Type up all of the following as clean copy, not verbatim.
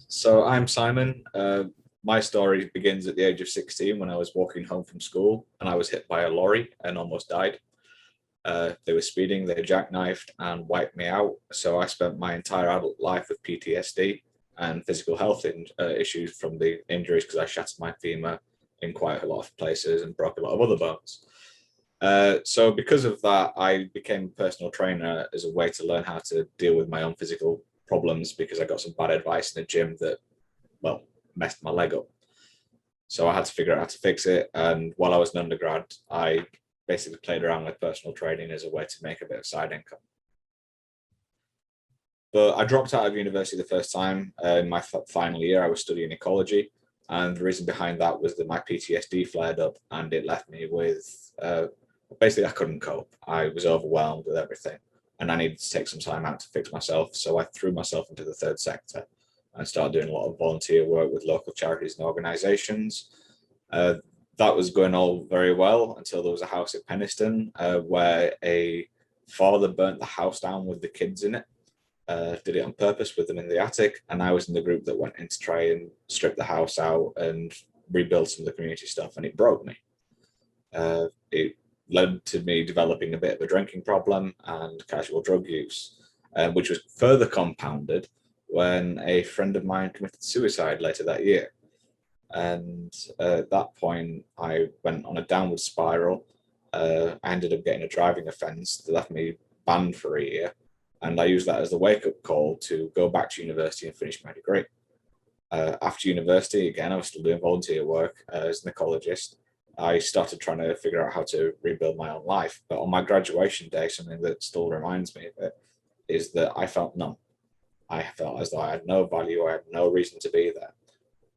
So I'm Simon. My story begins at the age of 16 when I was walking home from school and I was hit by a lorry and almost died. They were speeding, they jackknifed and wiped me out. So I spent my entire adult life with PTSD and physical health issues from the injuries because I shattered my femur in quite a lot of places and broke a lot of other bones. So because of that, I became a personal trainer as a way to learn how to deal with my own physical problems because I got some bad advice in the gym that, well, messed my leg up. So I had to figure out how to fix it. And while I was an undergrad, I basically played around with personal training as a way to make a bit of side income. But I dropped out of university the first time. In my final year, I was studying ecology. And the reason behind that was that my PTSD flared up and it left me with basically, I couldn't cope. I was overwhelmed with everything and I needed to take some time out to fix myself. So I threw myself into the third sector and started doing a lot of volunteer work with local charities and organizations. That was going all very well until there was a house at Penistone where a father burnt the house down with the kids in it. Did it on purpose with them in the attic, and I was in the group that went in to try and strip the house out and rebuild some of the community stuff, and it broke me. It led to me developing a bit of a drinking problem and casual drug use, which was further compounded when a friend of mine committed suicide later that year. And at that point, I went on a downward spiral. I ended up getting a driving offence that left me banned for a year. And I used that as the wake-up call to go back to university and finish my degree. After university, again, I was still doing volunteer work as an ecologist. I started trying to figure out how to rebuild my own life. But on my graduation day, something that still reminds me of it is that I felt numb. I felt as though I had no value, I had no reason to be there.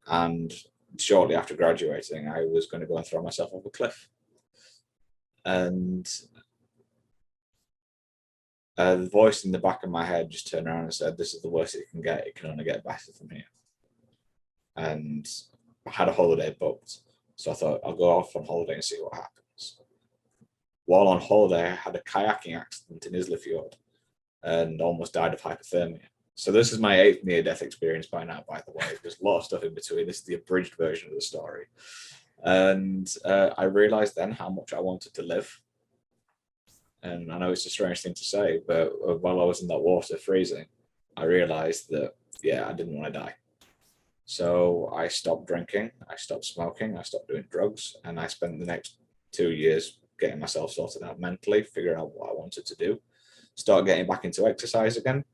And shortly after graduating, I was going to go and throw myself off a cliff. And the voice in the back of my head just turned around and said, "This is the worst it can get. It can only get better from here." And I had a holiday booked. So I thought, I'll go off on holiday and see what happens. While on holiday, I had a kayaking accident in Islefjord and almost died of hypothermia. So this is my 8th near-death experience by now, by the way. There's a lot of stuff in between. This is the abridged version of the story. And I realized then how much I wanted to live. And I know it's a strange thing to say, but while I was in that water freezing, I realized that, yeah, I didn't want to die. So I stopped drinking, I stopped smoking, I stopped doing drugs, and I spent the next 2 years getting myself sorted out mentally, figuring out what I wanted to do, start getting back into exercise again.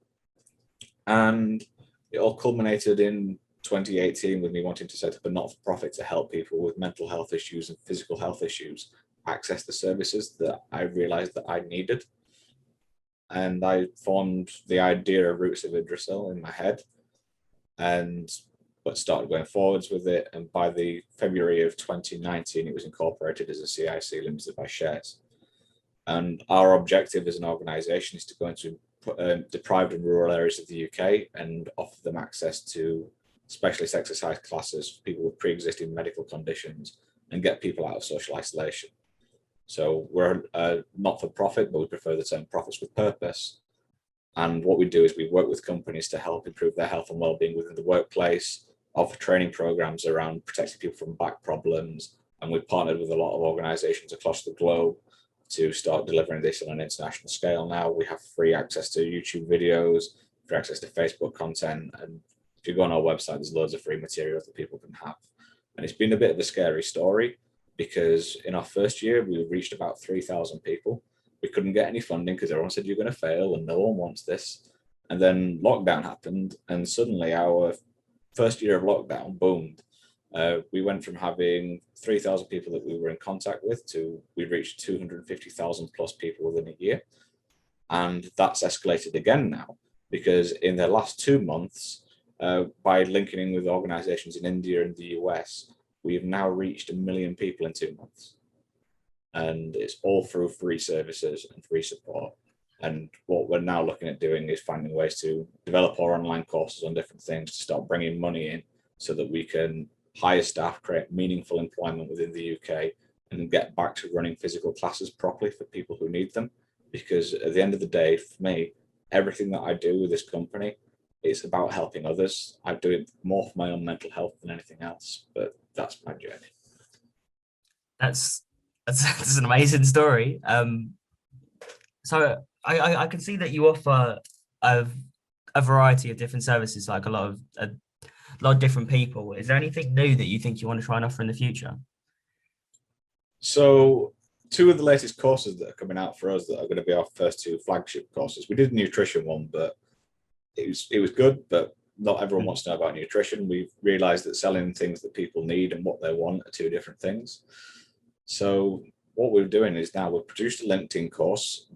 And it all culminated in 2018 with me wanting to set up a not-for-profit to help people with mental health issues and physical health issues access the services that I realized that I needed. And I formed the idea of Roots of Yggdrasil in my head but started going forwards with it. And by the February of 2019, it was incorporated as a CIC limited by shares. And our objective as an organization is to go into deprived and rural areas of the UK and offer them access to specialist exercise classes for people with pre-existing medical conditions and get people out of social isolation. So we're not for profit, but we prefer the term profits with purpose. And what we do is we work with companies to help improve their health and well-being within the workplace, offer training programs around protecting people from back problems. And we've partnered with a lot of organizations across the globe to start delivering this on an international scale now. We have free access to YouTube videos, free access to Facebook content. And if you go on our website, there's loads of free materials that people can have. And it's been a bit of a scary story because in our first year, we reached about 3,000 people. We couldn't get any funding because everyone said you're going to fail and no one wants this. And then lockdown happened and suddenly our first year of lockdown boomed. We went from having 3,000 people that we were in contact with to we reached 250,000 plus people within a year. And that's escalated again now because in the last 2 months, by linking in with organizations in India and the US, we've now reached 1 million people in 2 months. And it's all through free services and free support. And what we're now looking at doing is finding ways to develop our online courses on different things to start bringing money in so that we can hire staff, create meaningful employment within the UK and get back to running physical classes properly for people who need them. Because at the end of the day, for me, everything that I do with this company it's about helping others. I do it more for my own mental health than anything else, but that's my journey. That's that's an amazing story. So I can see that you offer a, a variety of different services, like a lot of different people. Is there anything new that you think you want to try and offer in the future? So two of the latest courses that are coming out for us that are going to be our first two flagship courses. We did a nutrition one, but it was good, but not everyone wants to know about nutrition. We've realized that selling things that people need and what they want are two different things. So what we're doing is now we've produced a LinkedIn course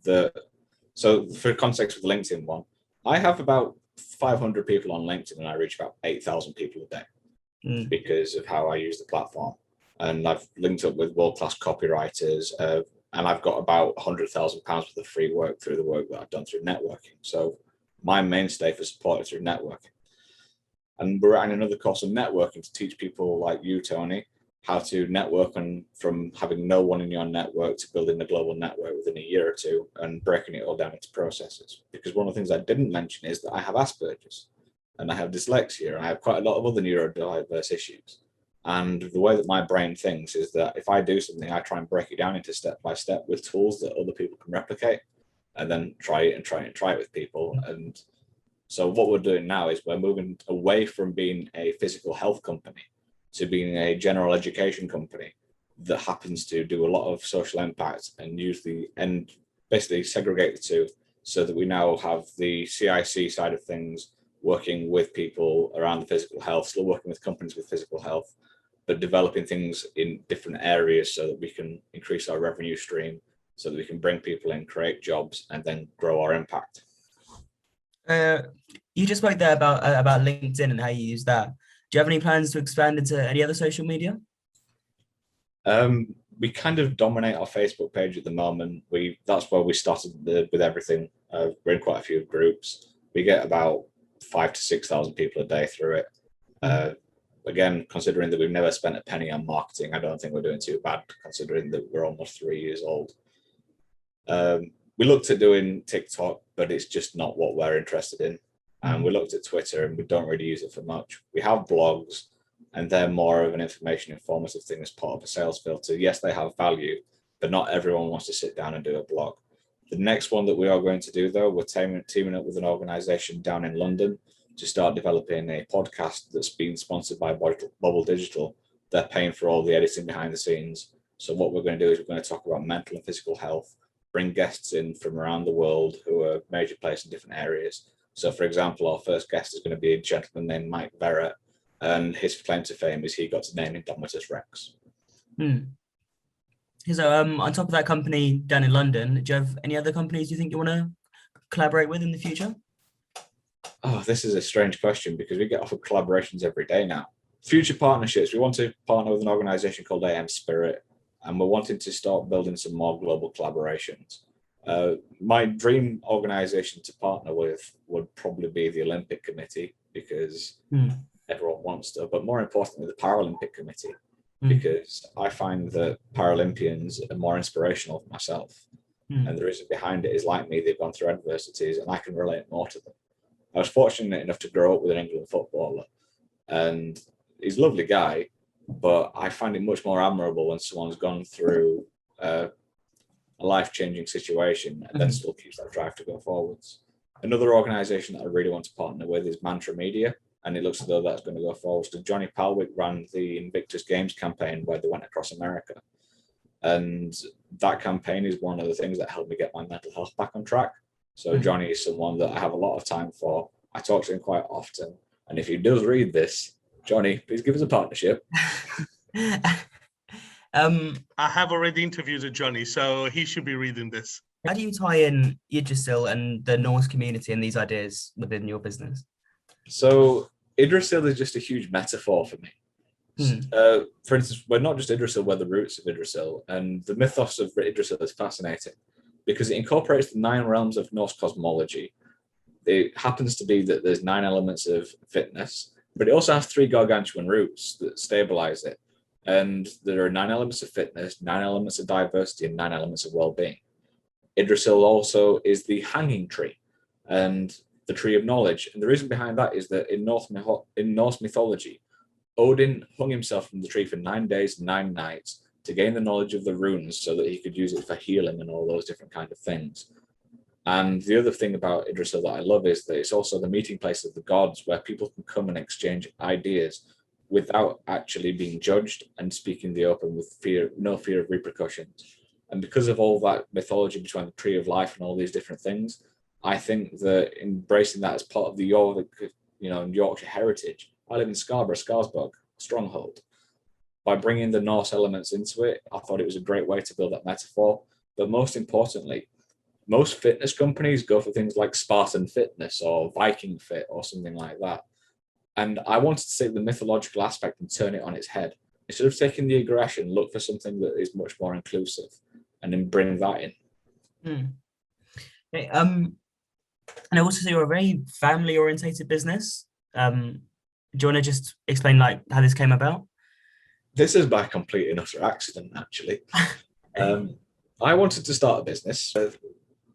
so for context with the LinkedIn one, I have about 500 people on LinkedIn and I reach about 8,000 people a day because of how I use the platform. And I've linked up with world-class copywriters, and I've got about £100,000 worth of free work through the work that I've done through networking. So my mainstay for support is through networking. And we're writing another course on networking to teach people like you, Tony, how to network and from having no one in your network to building a global network within a year or two and breaking it all down into processes. Because one of the things I didn't mention is that I have Asperger's and I have dyslexia and I have quite a lot of other neurodiverse issues. And the way that my brain thinks is that if I do something, I try and break it down into step by step with tools that other people can replicate and then try it with people. And so what we're doing now is we're moving away from being a physical health company to being a general education company that happens to do a lot of social impact and basically segregate the two so that we now have the CIC side of things working with people around the physical health, still working with companies with physical health, but developing things in different areas so that we can increase our revenue stream, so that we can bring people in, create jobs, and then grow our impact. You just spoke there about LinkedIn and how you use that. Do you have any plans to expand into any other social media? We kind of dominate our Facebook page at the moment. That's where we started with everything. We're in quite a few groups. We get about 5,000 to 6,000 people a day through it. Again, considering that we've never spent a penny on marketing, I don't think we're doing too bad, considering that we're almost 3 years old. We looked at doing TikTok, but it's just not what we're interested in. And we looked at Twitter and we don't really use it for much. We have blogs and they're more of an information informative thing as part of a sales filter. Yes, they have value, but not everyone wants to sit down and do a blog. The next one that we are going to do, though, we're teaming up with an organization down in London to start developing a podcast that's been sponsored by Bubble Digital. They're paying for all the editing behind the scenes. So what we're going to do is we're going to talk about mental and physical health, bring guests in from around the world who are major players in different areas. So, for example, our first guest is going to be a gentleman named Mike Verrett, and his claim to fame is he got to name Indomitus Rex. So, on top of that company down in London, do you have any other companies you think you want to collaborate with in the future? Oh, this is a strange question because we get offered collaborations every day now. Future partnerships. We want to partner with an organization called AM Spirit, and we're wanting to start building some more global collaborations. My dream organization to partner with would probably be the Olympic Committee because everyone wants to, but more importantly, the Paralympic Committee, because I find that Paralympians are more inspirational for myself. And the reason behind it is like me, they've gone through adversities and I can relate more to them. I was fortunate enough to grow up with an England footballer and he's a lovely guy, but I find it much more admirable when someone's gone through a life-changing situation and then still keeps that drive to go forwards. Another organization that I really want to partner with is Mantra Media, and it looks as though that's going to go forward. So Johnny Palwick ran the Invictus Games campaign where they went across America. And that campaign is one of the things that helped me get my mental health back on track. So Johnny is someone that I have a lot of time for. I talk to him quite often. And if he does read this, Johnny, please give us a partnership. I have already interviewed Johnny, so he should be reading this. How do you tie in Yggdrasil and the Norse community and these ideas within your business? So Yggdrasil is just a huge metaphor for me. For instance, we're not just Yggdrasil, we're the roots of Yggdrasil. And the mythos of Yggdrasil is fascinating because it incorporates the 9 realms of Norse cosmology. It happens to be that there's 9 elements of fitness, but it also has 3 gargantuan roots that stabilize it. And there are 9 elements of fitness, 9 elements of diversity, and 9 elements of well-being. Yggdrasil also is the hanging tree. And the tree of knowledge. And the reason behind that is that in Norse mythology, Odin hung himself from the tree for 9 days and 9 nights to gain the knowledge of the runes so that he could use it for healing and all those different kind of things. And the other thing about Yggdrasil that I love is that it's also the meeting place of the gods, where people can come and exchange ideas without actually being judged and speaking the open with no fear of repercussions. And because of all that mythology between the tree of life and all these different things, I think that embracing that as part of the Yorkshire heritage. I live in Scarborough, Scarsburg, stronghold. By bringing the Norse elements into it, I thought it was a great way to build that metaphor. But most importantly, most fitness companies go for things like Spartan Fitness or Viking Fit or something like that. And I wanted to take the mythological aspect and turn it on its head. Instead of taking the aggression, look for something that is much more inclusive and then bring that in. Okay, and I also see you're a very family-orientated business. Do you want to just explain like how this came about? This is by complete and utter accident, actually. I wanted to start a business.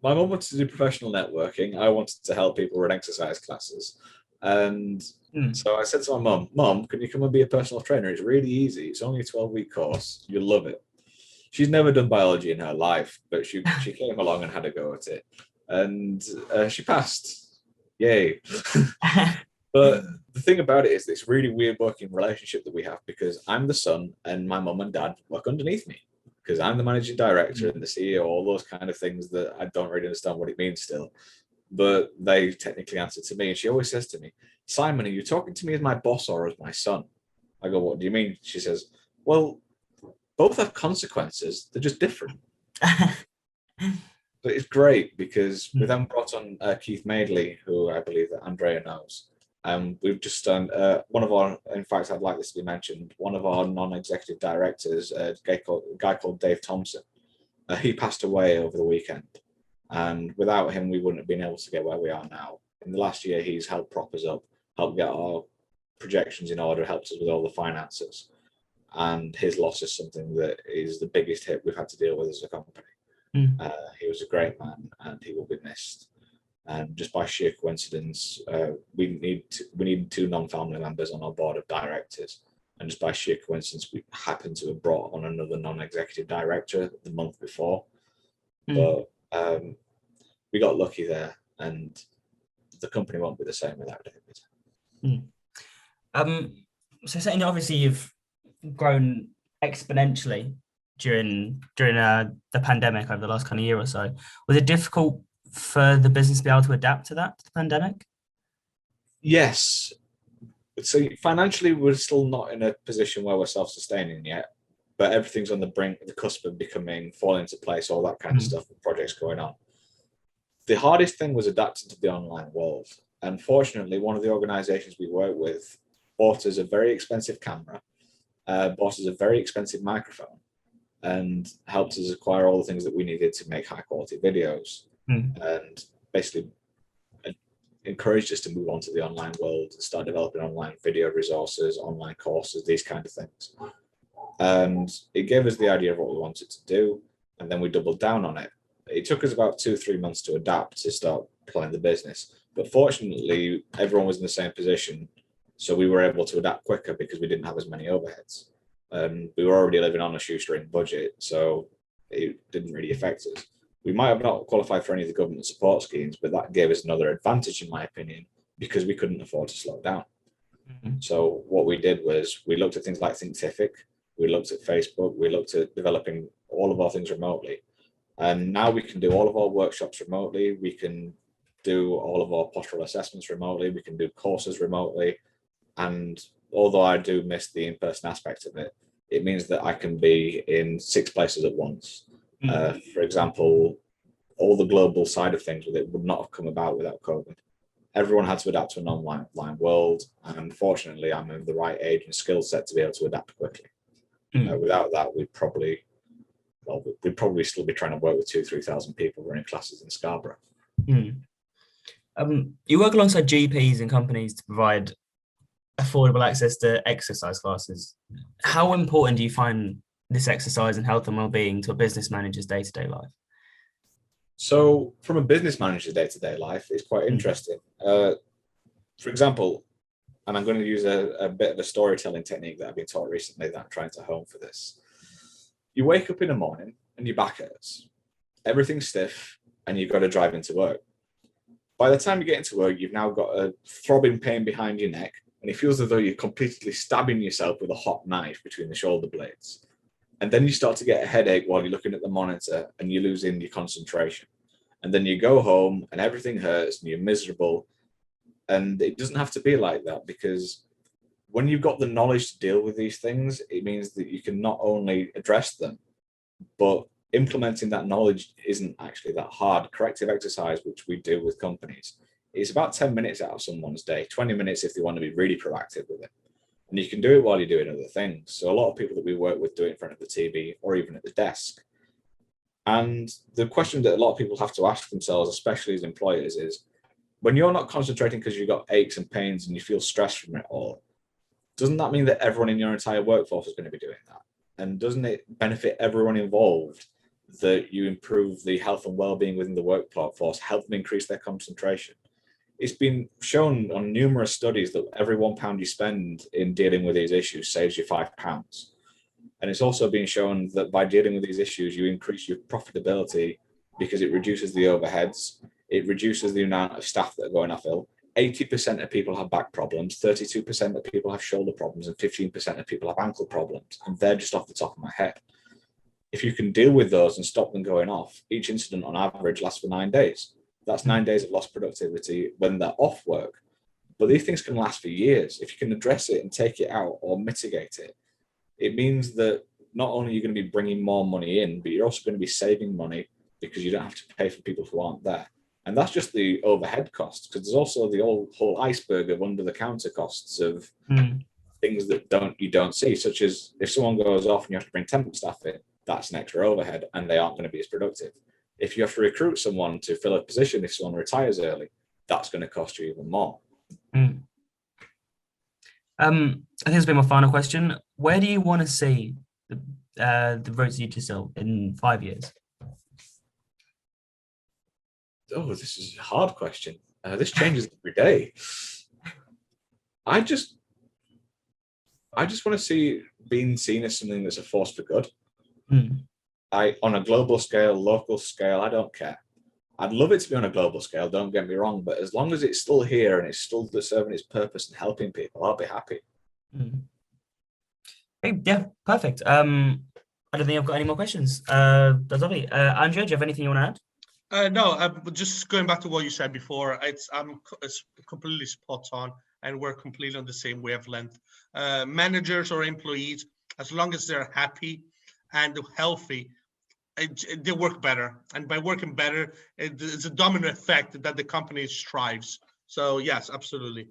My mum wanted to do professional networking. I wanted to help people run exercise classes. And so I said to my mum, can you come and be a personal trainer? It's really easy. It's only a 12-week course. You'll love it. She's never done biology in her life, but she came along and had a go at it. And she passed. Yay. But the thing about it is this really weird working relationship that we have, because I'm the son and my mum and dad work underneath me, because I'm the managing director and the CEO, all those kind of things that I don't really understand what it means still. But they technically answer to me. And she always says to me, Simon, are you talking to me as my boss or as my son? I go, what do you mean? She says, well, both have consequences. They're just different. But it's great because we then brought on Keith Madeley, who I believe that Andrea knows. We've just done in fact, I'd like this to be mentioned, one of our non-executive directors, a guy called Dave Thompson. He passed away over the weekend. And without him, we wouldn't have been able to get where we are now. In the last year, he's helped prop us up, helped get our projections in order, helped us with all the finances. And his loss is something that is the biggest hit we've had to deal with as a company. He was a great man and he will be missed. And just by sheer coincidence, we need 2 non-family members on our board of directors. And just by sheer coincidence, we happened to have brought on another non-executive director the month before. But we got lucky there, and the company won't be the same without David. So saying obviously you've grown exponentially during the pandemic over the last kind of year or so. Was it difficult for the business to be able to adapt to that, to the pandemic? Yes. So financially, we're still not in a position where we're self-sustaining yet, but everything's on the cusp of falling into place, all that kind of stuff, with projects going on. The hardest thing was adapting to the online world. Unfortunately, one of the organizations we work with bought us a very expensive camera, bought us a very expensive microphone, and helped us acquire all the things that we needed to make high quality videos. And basically encouraged us to move on to the online world and start developing online video resources, online courses, these kind of things. And it gave us the idea of what we wanted to do, and then we doubled down on it. It took us about 2-3 months to adapt to start planning the business, but fortunately everyone was in the same position, so we were able to adapt quicker because we didn't have as many overheads. We were already living on a shoestring budget, so it didn't really affect us. We might have not qualified for any of the government support schemes, but that gave us another advantage, in my opinion, because we couldn't afford to slow down. So what we did was we looked at things like Thinkific, we looked at Facebook, we looked at developing all of our things remotely. And now we can do all of our workshops remotely. We can do all of our postural assessments remotely. We can do courses remotely. And although I do miss the in-person aspect of it, it means that I can be in 6 places at once. For example, all the global side of things with it would not have come about without COVID. Everyone had to adapt to an online world, and unfortunately, I'm in the right age and skill set to be able to adapt quickly. Without that, we'd probably still be trying to work with 2,000-3,000 people running classes in Scarborough. You work alongside GPs and companies to provide affordable access to exercise classes. How important do you find this exercise and health and well-being to a business manager's day-to-day life? So from a business manager's day-to-day life, it's quite interesting. For example, and I'm going to use a bit of a storytelling technique that I've been taught recently that I'm trying to hone for this. You wake up in the morning and your back hurts. Everything's stiff and you've got to drive into work. By the time you get into work, you've now got a throbbing pain behind your neck, and it feels as though you're completely stabbing yourself with a hot knife between the shoulder blades. And then you start to get a headache while you're looking at the monitor and you're losing your concentration. And then you go home and everything hurts and you're miserable. And it doesn't have to be like that, because when you've got the knowledge to deal with these things, it means that you can not only address them, but implementing that knowledge isn't actually that hard. Corrective exercise, which we do with companies, is about 10 minutes out of someone's day, 20 minutes if they want to be really proactive with it. And you can do it while you're doing other things. So a lot of people that we work with do it in front of the TV or even at the desk. And the question that a lot of people have to ask themselves, especially as employers, is when you're not concentrating because you've got aches and pains and you feel stressed from it all, doesn't that mean that everyone in your entire workforce is going to be doing that? And doesn't it benefit everyone involved that you improve the health and well-being within the workforce, help them increase their concentration? It's been shown on numerous studies that every £1 you spend in dealing with these issues saves you £5. And it's also been shown that by dealing with these issues, you increase your profitability because it reduces the overheads, it reduces the amount of staff that are going off ill. 80% of people have back problems, 32% of people have shoulder problems, and 15% of people have ankle problems. And they're just off the top of my head. If you can deal with those and stop them going off, each incident on average lasts for 9 days. That's 9 days of lost productivity when they're off work. But these things can last for years. If you can address it and take it out or mitigate it, it means that not only are you going to be bringing more money in, but you're also going to be saving money because you don't have to pay for people who aren't there. And that's just the overhead costs, because there's also the whole iceberg of under the counter costs of things that you don't see, such as if someone goes off and you have to bring temp staff in, that's an extra overhead and they aren't going to be as productive. If you have to recruit someone to fill a position, if someone retires early, that's going to cost you even more. I think this will be my final question. Where do you want to see the Roots of Yggdrasil in 5 years? Oh, this is a hard question. This changes every day. I just want to see being seen as something that's a force for good. On a global scale, local scale, I don't care. I'd love it to be on a global scale, don't get me wrong, but as long as it's still here and it's still serving its purpose and helping people, I'll be happy. Hey, yeah, perfect. I don't think I've got any more questions. That's lovely. Andrea, do you have anything you want to add? No, just going back to what you said before, it's completely spot on, and we're completely on the same wavelength. Managers or employees, as long as they're happy and healthy, they work better. And by working better, it's a domino effect that the company strives. So yes, absolutely.